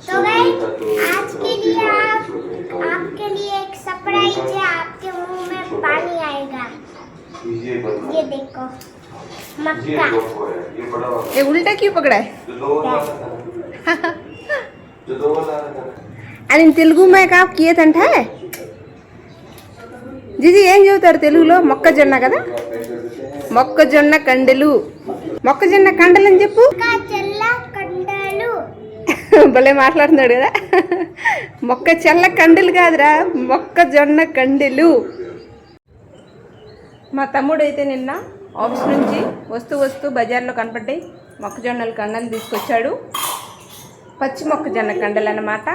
तो गाइस आज के लिए आपके लिए एक सरप्राइज है। आपके मुंह में पानी आएगा। ये देखो मक्का। ये उल्टा क्यों पकड़ा है? అని తెలుగు మేక కీయతంట జిజి ఏం చెబుతారు తెలుగులో? మొక్కజొన్న కదా, మొక్కజొన్న కండెలు. మొక్కజొన్న కండలు అని చెప్పు. భలే మాట్లాడుతున్నాడు కదా. మొక్క చెల్ల కండెలు కాదురా, మొక్కజొన్న కండెలు. మా తమ్ముడు అయితే నిన్న ఆఫీస్ నుంచి వస్తూ బజార్లో కనపడ్డాయి మొక్కజొన్నల కండలు తీసుకొచ్చాడు. పచ్చి మొక్కజొన్న కండలు అన్నమాట.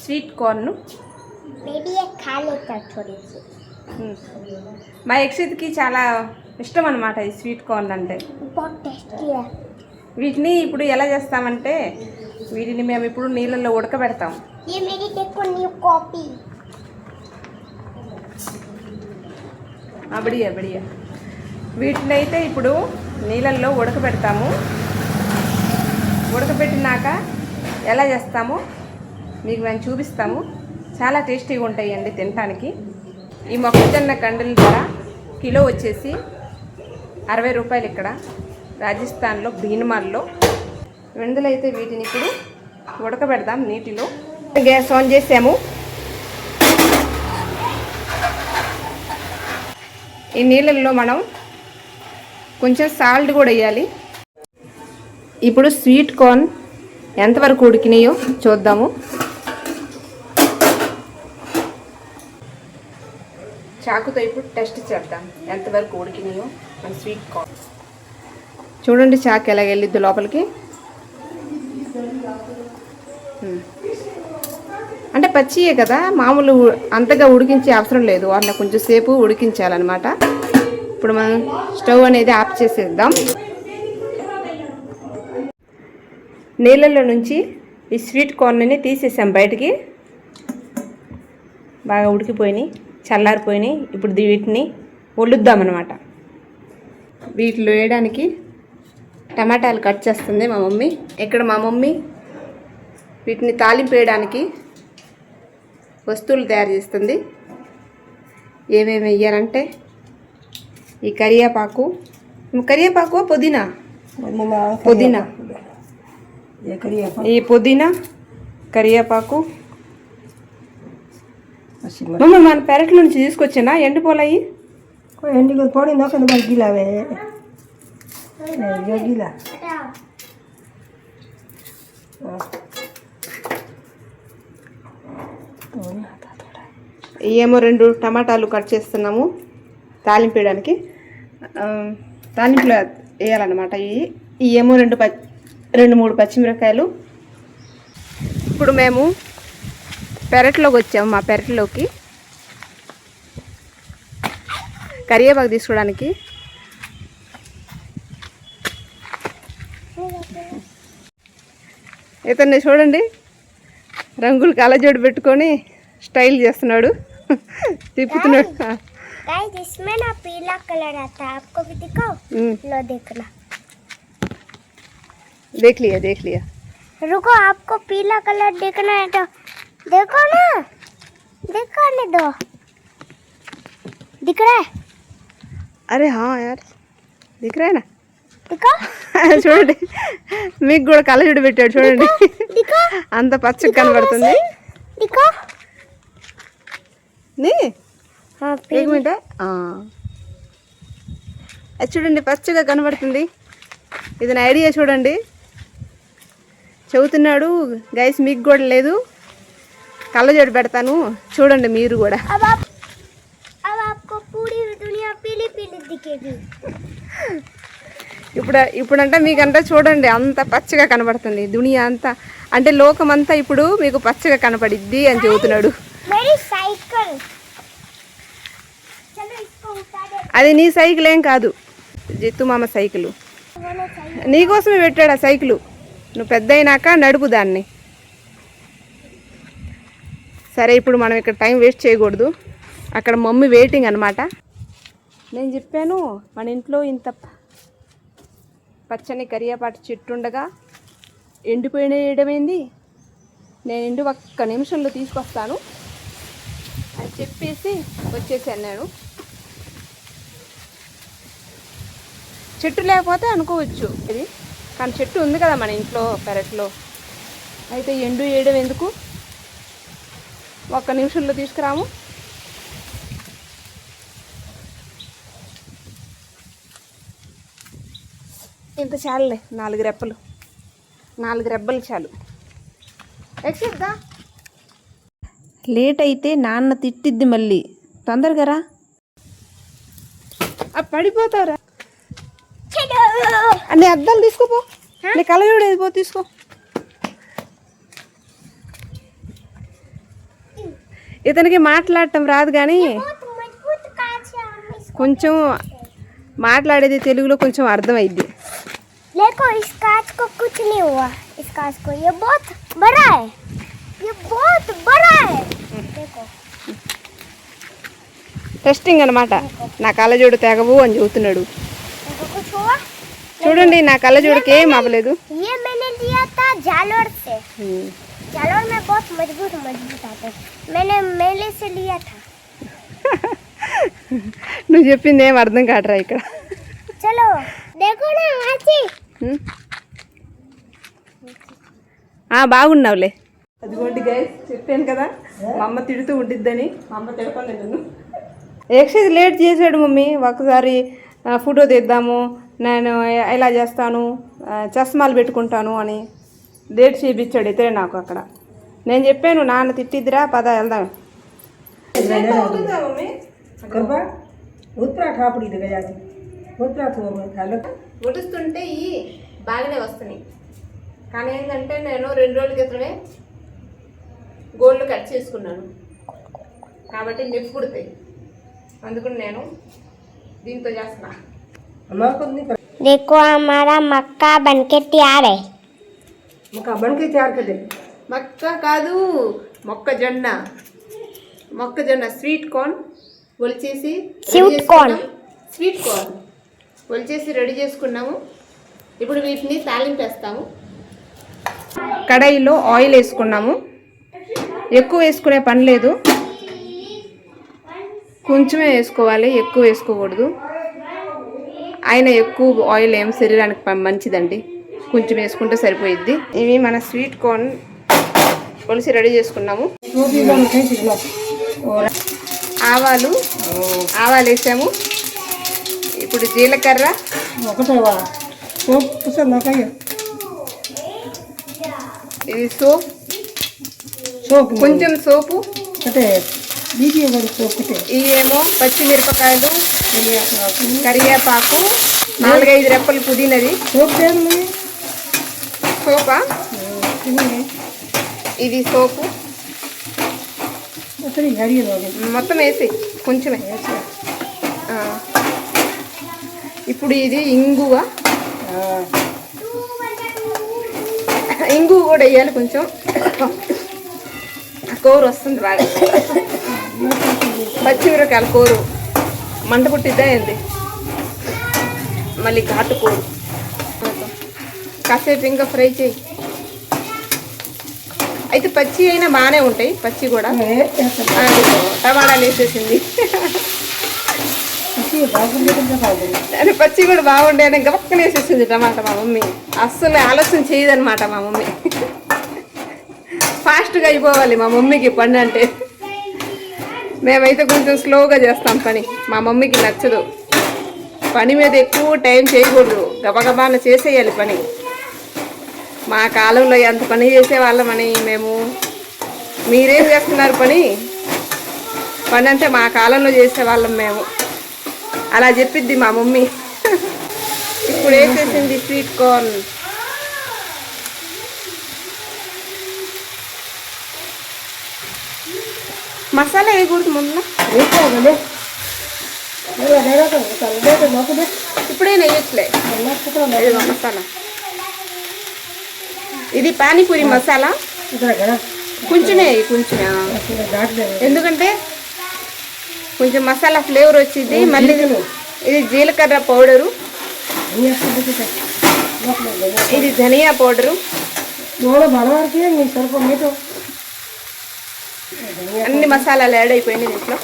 Sweet corn. మా యక్షిత్కి చాలా ఇష్టం అన్నమాట ఈ స్వీట్ కార్న్ అంటే. వీటిని ఇప్పుడు ఎలా చేస్తామంటే వీటిని మేము ఇప్పుడు నీళ్ళల్లో ఉడకబెడతాం. బడియా బడియా. వీటిని అయితే ఇప్పుడు నీళ్ళల్లో ఉడకబెడతాము. ఉడకబెట్టినాక ఎలా చేస్తామో మీకు మేము చూపిస్తాము. చాలా టేస్టీగా ఉంటాయండి తినటానికి. ఈ మొక్కజొన్న కండల ధర కిలో వచ్చేసి 60 రూపాయలు ఇక్కడ రాజస్థాన్లో భీన్మాల్లో. వెందులో అయితే వీటిని ఇప్పుడు ఉడకబెడదాం నీటిలో. గ్యాస్ ఆన్ చేసాము. ఈ నీళ్ళల్లో మనం కొంచెం సాల్ట్ కూడా వేయాలి. ఇప్పుడు స్వీట్ కార్న్ ఎంతవరకు ఉడికినాయో చూద్దాము. చాకుతో ఇప్పుడు టెస్ట్ చేద్దాం ఎంతవరకు ఉడికినాయో మన స్వీట్ కార్న్. చూడండి చాకు ఎలాగ వెళ్ళిద్దు లోపలికి. అంటే పచ్చియే కదా, మామూలు అంతగా ఉడికించే అవసరం లేదు. వాటిని కొంచెం సేపు ఉడికించాలన్నమాట. ఇప్పుడు మనం స్టవ్ అనేది ఆఫ్ చేసేద్దాం. నీళ్ళల్లో నుంచి ఈ స్వీట్ కార్న్ని తీసేసాం బయటికి. బాగా ఉడికిపోయినాయి, చల్లారిపోయినాయి. ఇప్పుడు వీటిని వలుద్దామన్నమాట. వీటిలో వేయడానికి టమాటాలు కట్ చేస్తుంది మా మమ్మీ. ఇక్కడ మా మమ్మీ వీటిని తాలింపు వేయడానికి వస్తువులు తయారు చేస్తుంది. ఏమేమి వేయాలంటే ఈ కరివేపాకు పుదీనా ఈ పుదీనా కరివేపాకు మమ్మీ మన పెరట్ల నుంచి తీసుకొచ్చినా ఎండిపోలాయి. ఏమో 2 టమాటాలు కట్ చేస్తున్నాము తాలింపు వేయడానికి. తాలింపులో వేయాలన్నమాట. ఈ ఏమో 2-3 పచ్చిమిరపకాయలు. ఇప్పుడు మేము పెరట్లోకి వచ్చాము. మా పెరట్లోకి కరివేపాకు తీసుకోవడానికి. ఇతన్ని చూడండి, రంగులు కళ్ళజోడు పెట్టుకొని స్టైల్ చేస్తున్నాడు, తిప్పుతున్నాడు. इसमें ना पीला कलर आता है, आपको भी दिखाओ। लो देखना। देख लिया। रुको, आपको पीला कलर देखना है तो देखो ना, दिखाने दो। दिख रहा है? अरे हाँ यार, दिख रहा है ना. दिखो. చూడండి, మీకు కూడా కళ్ళజోడు పెట్టాడు చూడండి. అంత పచ్చగా కనబడుతుంది. నీ చూడండి, పచ్చగా కనబడుతుంది. ఇది నా ఐడియా చూడండి. చెబుతున్నాడు గైస్, మీకు కూడా లేదు, కళ్ళజోడు పెడతాను చూడండి మీరు కూడా. ఇప్పుడంటే మీకంతా చూడండి అంత పచ్చగా కనబడుతుంది దునియా అంతా. అంటే లోకం అంతా ఇప్పుడు మీకు పచ్చగా కనపడిద్ది అని చెబుతున్నాడు. అది నీ సైకిల్ ఏం కాదు, జిత్తు మామ సైకిల్. నీకోసమే పెట్టాడు ఆ సైకిల్. నువ్వు పెద్ద అయినాక నడుపు దాన్ని. సరే, ఇప్పుడు మనం ఇక్కడ టైం వేస్ట్ చేయకూడదు. అక్కడ మమ్మీ వెయిటింగ్ అనమాట. నేను చెప్పాను మన ఇంట్లో ఇంత పచ్చని కరివేపాకు చెట్టు ఉండగా ఎండిపోయిన వేయడమైంది. నేను ఒక్క నిమిషంలో తీసుకొస్తాను అని చెప్పేసి వచ్చేసాను నేను. చెట్టు లేకపోతే అనుకోవచ్చు ఇది, కానీ చెట్టు ఉంది కదా మన ఇంట్లో పెరట్లో. అయితే ఎండు వేయడం ఎందుకు, ఒక్క నిమిషంలో తీసుకురాము. ఇంత చాలులే, 4 రెప్పలు, 4 రెబ్బలు చాలు. ఎక్సిద్దా. లేట్ అయితే నాన్న తిట్టిద్ది మళ్ళీ. తొందరగా రా, పడిపోతావురా. నీ అద్దాలు తీసుకోపో, నీ కళ్ళజోడు ఏది పో తీసుకో. ఇతనికి మాట్లాడటం రాదు కానీ కొంచెం మాట్లాడేది తెలుగులో కొంచెం అర్థమైద్ది. देखो इस कांच को कुछ नहीं हुआ, इस कांच को ये बहुत बड़ा है, ये बहुत बड़ा है. देखो టెస్టింగ్ అనమాట. నా కళ్ళజోడు తెగవు అని చెబుతున్నాడు. देखो कुछ हुआ. చూడండి నా కళ్ళజోడుకి ఏం అవ్వలేదు. ये मैंने लिया था जालोर से. जालोर में बहुत मजबूत आता है. मैंने मेले से लिया था. నువ్వు చెప్పింది ఏం అర్థం కాదురా ఇక్కడ. चलो देखो ना आची. బాగున్నావులే. అదిగోండి గైస్, చెప్పాను కదా మా అమ్మ తిడుతూ ఉండిద్దని. మా అమ్మ తిడపలేదు నన్ను. ఎక్సైజ్ లేట్ చేశాడు మమ్మీ. ఒకసారి ఫోటో తీద్దాము, నేను ఎలా చేస్తాను, చస్మాలు పెట్టుకుంటాను అని లేట్ చేయించాడు ఇతరే నాకు అక్కడ. నేను చెప్పాను నాన్న తిట్టిద్దిరా, పద వెళ్దాం. ఉడుస్తుంటే ఈ బాగానే వస్తున్నాయి, కానీ ఏంటంటే నేను 2 రోజుల క్రితమే గోల్డ్ కట్ చేసుకున్నాను కాబట్టి నొప్పి పుడతాయి. అందుకని నేను దీంతో చేస్తున్నా. देखो हमारा मक्का बनके तैयार है. मक्का बनके तैयार कर दे. मक्का కాదు, మొక్కజొన్న. మొక్కజొన్న స్వీట్ కార్న్ ఒలిచేసి, స్వీట్ కార్న్ ఒలిచేసి రెడీ చేసుకున్నాము. ఇప్పుడు వీటిని తాలింపు వేస్తాము. కడాయిలో ఆయిల్ వేసుకున్నాము. ఎక్కువ వేసుకునే పని లేదు, కొంచెమే వేసుకోవాలి, ఎక్కువ వేసుకోకూడదు. ఆయన ఎక్కువ ఆయిల్ ఏం శరీరానికి మంచిదండి, కొంచెం వేసుకుంటే సరిపోయిద్ది. ఇవి మన స్వీట్ కార్న్ పొలిసి రెడీ చేసుకున్నాము. ఆవాలు వేసాము. ఇప్పుడు జీలకర్ర, ఇది సోపు, కొంచెం సోపు, ఇవేమో పచ్చిమిరపకాయలు, కరివేపాకు, 4-5 రెప్పలు పుదీనది. సోపా, ఇది సోపు మొత్తం వేసి కొంచెమే. ఇప్పుడు ఇది ఇంగువ కూడా వేయాలి కొంచెం, కూర వస్తుంది బాగా. పచ్చిమిరకాయల కూర మంట పుట్టిద్దా ఏంది, మళ్ళీ ఘాటు కూర. కాసేపు ఇంకా ఫ్రై చేయి. అయితే పచ్చి అయినా బాగానే ఉంటాయి, పచ్చి కూడా. టమాటాలు వేసేసింది, పచ్చి కూడా బాగుండే గవక్కన వేసేసింది టమాటా. మా మమ్మీ అస్సలు ఆలస్యం చేయదనమాట. మా మమ్మీ ఫాస్ట్గా అయిపోవాలి మా మమ్మీకి పని అంటే. మేమైతే కొంచెం స్లోగా చేస్తాం పని, మా మమ్మీకి నచ్చదు. పని మీద ఎక్కువ టైం చేయకూడదు, గబగబాన చేసేయాలి పని. మా కాలంలో ఎంత పని చేసేవాళ్ళమని మేము. మీరేం చేస్తున్నారు పని అంటే మా కాలంలో చేసేవాళ్ళం మేము, అలా చెప్పిద్ది మా మమ్మీ. ఇప్పుడు వేసేసింది స్వీట్ కార్న్. మసాలా వేయకూడదు మొన్న, ఇప్పుడే నెయ్యట్లే మసాలా. ఇది పానీపూరి మసాలా, కొంచెమే ఎందుకంటే కొంచెం మసాలా ఫ్లేవర్ వచ్చింది. మళ్ళీ ఇది జీలకర్ర పౌడరు, ఇది ధనియా పౌడరు, అన్ని మసాలాలు యాడ్ అయిపోయినాయి దీంట్లో.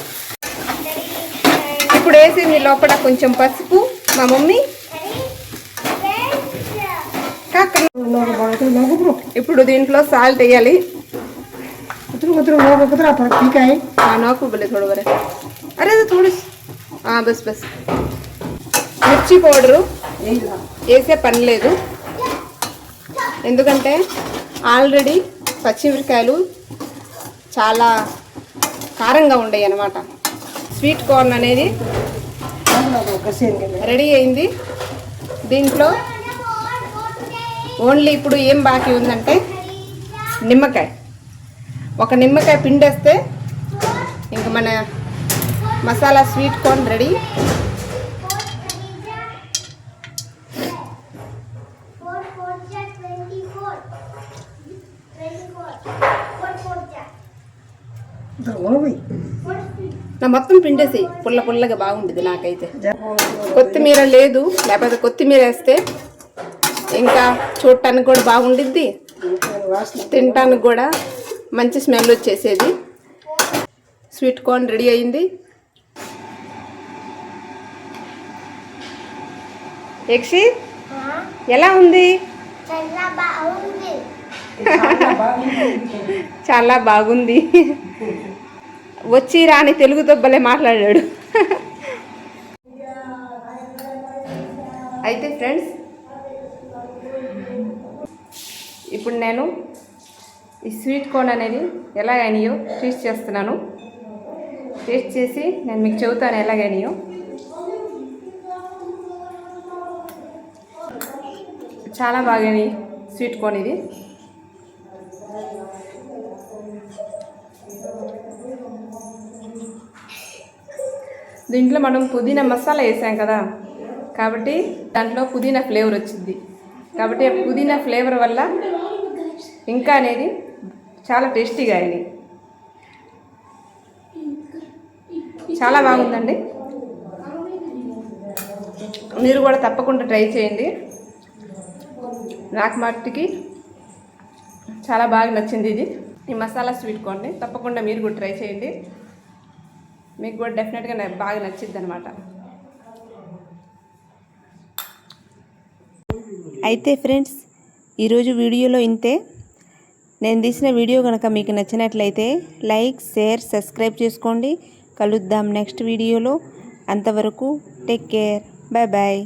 ఇప్పుడు వేసింది లోపల కొంచెం పసుపు. మా మమ్మీ ఇప్పుడు దీంట్లో సాల్ట్ వేయాలి. నోకు बोले थोड़ा बरे अरे थोड़ी बस बस మిర్చి పౌడరు వేసే పని లేదు, ఎందుకంటే ఆల్రెడీ పచ్చిమిరకాయలు చాలా కారంగా ఉండేవి అన్నమాట. స్వీట్ కార్న్ అనేది రెడీ అయింది. దీంట్లో ఓన్లీ ఇప్పుడు ఏం బాకీ ఉందంటే నిమ్మకాయ. ఒక నిమ్మకాయ పిండేస్తే ఇంక మన మసాలా స్వీట్ కార్న్ రెడీ. నా మొత్తం పిండేసి పుల్ల పుల్లగా బాగుంటుంది నాకైతే. కొత్తిమీర లేదు, లేకపోతే కొత్తిమీర వేస్తే ఇంకా చూడటానికి కూడా బాగుండిద్ది, తినటానికి కూడా మంచి స్మెల్ వచ్చేసేది. స్వీట్ కార్న్ రెడీ అయింది. యక్షి ఎలా ఉంది? చాలా బాగుంది. వచ్చి రాని తెలుగు దొబ్బలే మాట్లాడాడు. అయితే ఫ్రెండ్స్, ఇప్పుడు నేను ఈ స్వీట్ కార్న్ అనేది ఎలాగైనాయో టేస్ట్ చేస్తున్నాను. టేస్ట్ చేసి నేను మీకు చెబుతాను ఎలాగైనాయో. చాలా బాగాని స్వీట్ కార్న్ ఇది. దీంట్లో మనం పుదీనా మసాలా వేసాం కదా, కాబట్టి దాంట్లో పుదీనా ఫ్లేవర్ వచ్చింది. కాబట్టి ఆ పుదీనా ఫ్లేవర్ వల్ల ఇంకా అనేది చాలా టేస్టీగా అయింది. చాలా బాగుందండి. మీరు కూడా తప్పకుండా ట్రై చేయండి. నాకు మట్టికి చాలా బాగా నచ్చింది ఇది, ఈ మసాలా స్వీట్ కార్న్. తప్పకుండా మీరు కూడా ట్రై చేయండి, మీకు కూడా డెఫినెట్గా బాగా నచ్చిద్ది అనమాట. అయితే ఫ్రెండ్స్, ఈరోజు వీడియోలో ఇంతే. నేను తీసిన వీడియో కనుక మీకు నచ్చినట్లయితే లైక్, షేర్, సబ్స్క్రైబ్ చేసుకోండి. కలుద్దాం నెక్స్ట్ వీడియోలో. అంతవరకు టేక్ కేర్. Bye bye.